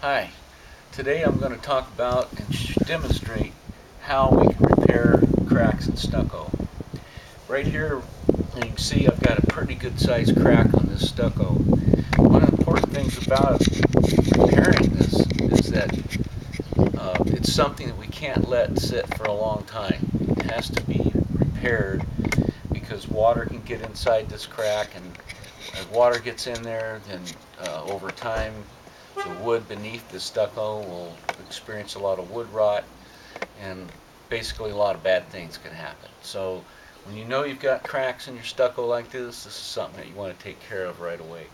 Hi, today I'm going to talk about and demonstrate how we can repair cracks in stucco. Right here you can see I've got a pretty good sized crack on this stucco. One of the important things about repairing this is that it's something that we can't let sit for a long time. It has to be repaired because water can get inside this crack, and as water gets in there, then over time the wood beneath the stucco will experience a lot of wood rot, and basically a lot of bad things can happen. So when you know you've got cracks in your stucco like this is something that you want to take care of right away.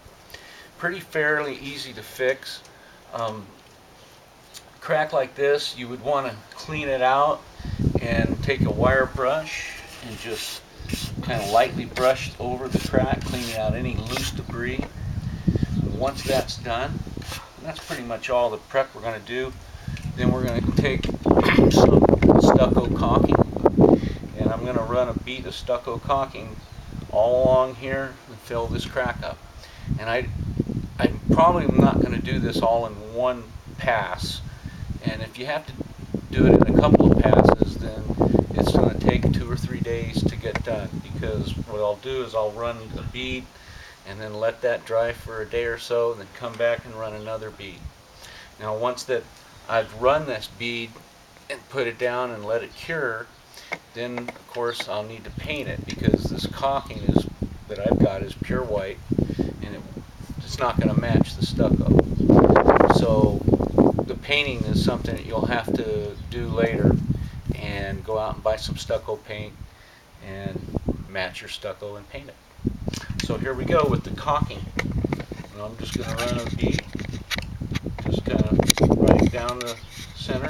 Pretty fairly easy to fix. Um, Crack like this, you would want to clean it out and take a wire brush and just kind of lightly brush over the crack, cleaning out any loose debris. And once that's done, and that's pretty much all the prep we're going to do. Then we're going to take some stucco caulking, and I'm going to run a bead of stucco caulking all along here and fill this crack up. And I'm probably not going to do this all in one pass, and if you have to do it in a couple of passes, then it's going to take 2 or 3 days to get done, because what I'll do is I'll run a bead and then let that dry for a day or so, and then come back and run another bead. Now once that I've run this bead and put it down and let it cure, then of course I'll need to paint it, because this caulking that I've got is pure white, and it's not going to match the stucco. So the painting is something that you'll have to do later, and go out and buy some stucco paint and match your stucco and paint it. So here we go with the caulking. And I'm just going to run a bead, just kind of right down the center.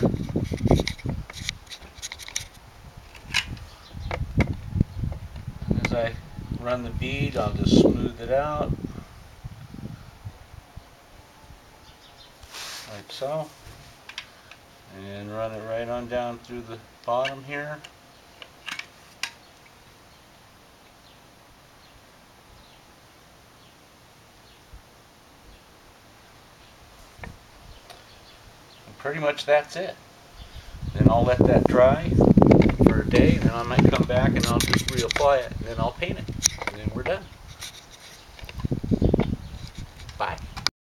And as I run the bead, I'll just smooth it out, like so, and run it right on down through the bottom here. And pretty much that's it. Then I'll let that dry for a day, and then I might come back and I'll just reapply it, and then I'll paint it, and then we're done.